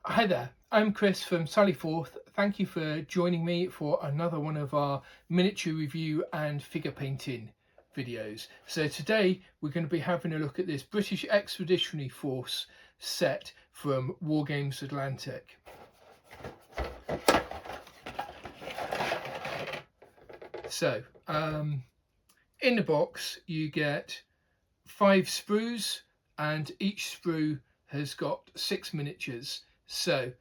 Hi there, I'm Chris from Sallyforth. Thank you for joining me for another one of our miniature review and figure painting videos. So today we're going to be having a look at this British Expeditionary Force set from Wargames Atlantic. So in the box you get 5 sprues, and each sprue has got 6 miniatures. So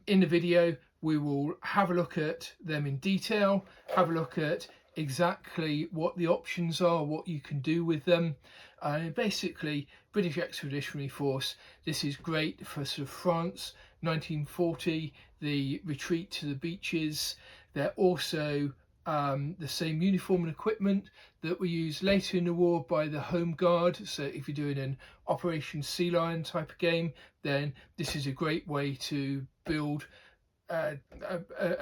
in the video we will have a look at them in detail, have a look at exactly what the options are, what you can do with them. Basically, British Expeditionary Force, this is great for sort of France 1940, the retreat to the beaches. They're also the same uniform and equipment that were used later in the war by the Home Guard. So if you're doing an Operation Sealion type of game, then this is a great way to build a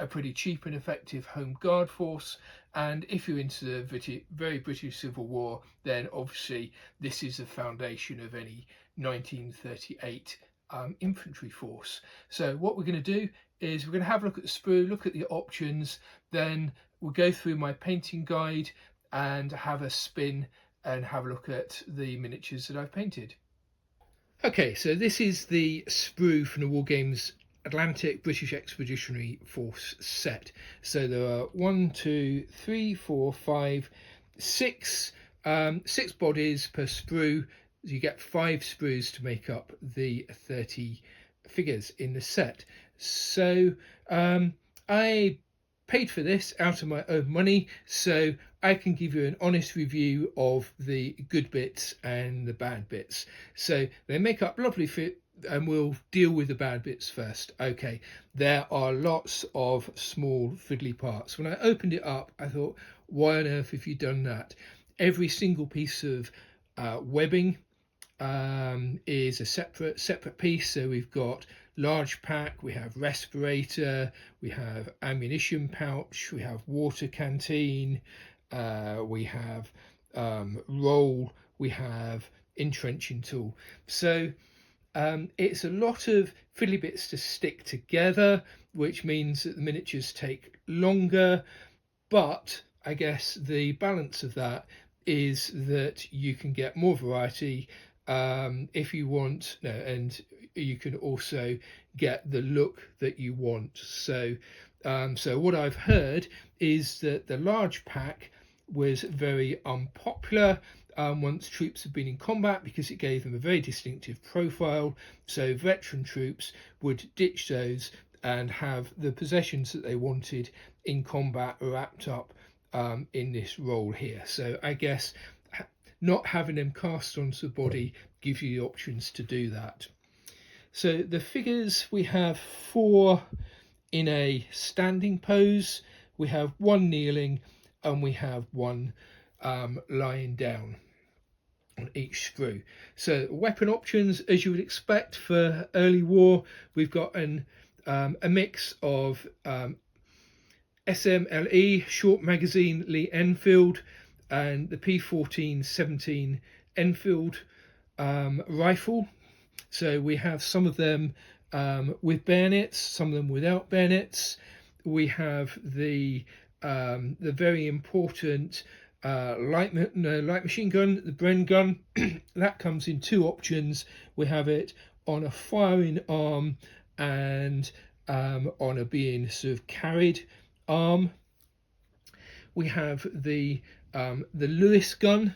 pretty cheap and effective Home Guard force. And if you're into the very British Civil War, then obviously this is the foundation of any 1938 infantry force. So what we're going to do is we're going to have a look at the sprue, look at the options, then we'll go through my painting guide and have a spin and have a look at the miniatures that I've painted. Okay, so this is the sprue from the Wargames Atlantic British Expeditionary Force set. So there are 1, 2, 3, 4, 5, 6, 6 bodies per sprue. You get 5 sprues to make up the 30 figures in the set. So I paid for this out of my own money, so I can give you an honest review of the good bits and the bad bits. So they make up lovely fit, and we'll deal with the bad bits first. Okay, there are lots of small fiddly parts. When I opened it up, I thought, why on earth have you done that? Every single piece of webbing is a separate piece. So we've got large pack, we have respirator, we have ammunition pouch, we have water canteen, we have roll, we have entrenching tool. So it's a lot of fiddly bits to stick together, which means that the miniatures take longer, but I guess the balance of that is that you can get more variety if you want, and you can also get the look that you want. So what I've heard is that the large pack was very unpopular once troops have been in combat, because it gave them a very distinctive profile. So veteran troops would ditch those and have the possessions that they wanted in combat wrapped up in this roll here. So I guess not having them cast onto the body gives you the options to do that. So the figures, we have 4 in a standing pose, we have 1 kneeling, and we have 1 lying down on each sprue. So weapon options, as you would expect for early war, we've got a mix of SMLE, short magazine Lee Enfield, and the P14-17 Enfield rifle. So we have some of them with bayonets, some of them without bayonets. We have the very important light machine gun, the Bren gun. That comes in 2 options. We have it on a firing arm and on a being sort of carried arm. We have the Lewis gun,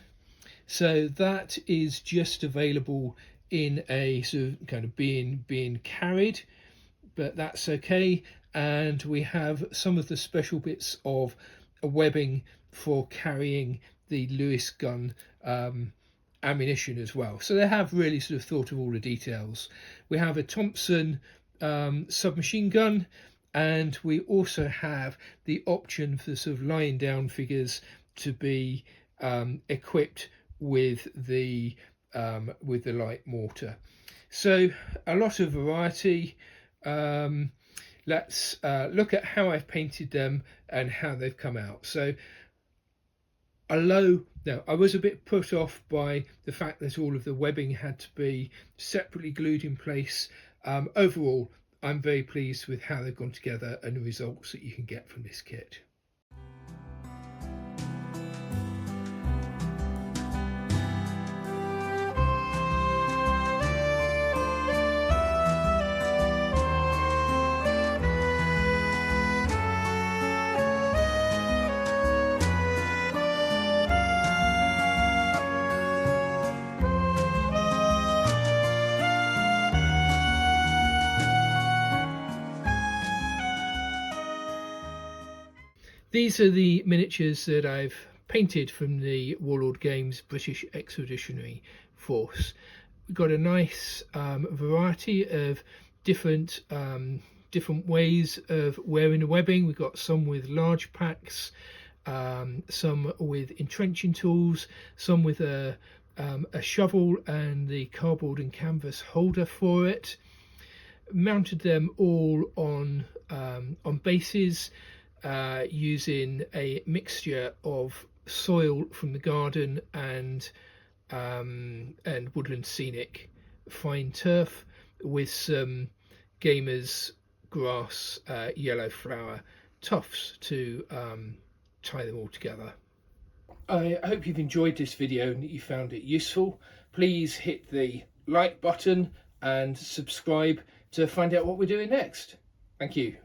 so that is just available in a sort of kind of being carried, but that's okay. And we have some of the special bits of webbing for carrying the Lewis gun ammunition as well. So they have really sort of thought of all the details. We have a Thompson submachine gun, and we also have the option for sort of lying down figures to be equipped with the light mortar. So a lot of variety. Let's look at how I've painted them and how they've come out. So although I was a bit put off by the fact that all of the webbing had to be separately glued in place, overall I'm very pleased with how they've gone together and the results that you can get from this kit. These are the miniatures that I've painted from the Warlord Games British Expeditionary Force. We've got a nice variety of different ways of wearing the webbing. We've got some with large packs, some with entrenching tools, some with a shovel and the cardboard and canvas holder for it. Mounted them all on bases, using a mixture of soil from the garden and woodland scenic fine turf with some gamers grass yellow flower tufts to tie them all together. I hope you've enjoyed this video and that you found it useful. Please hit the like button and subscribe to find out what we're doing next. Thank you.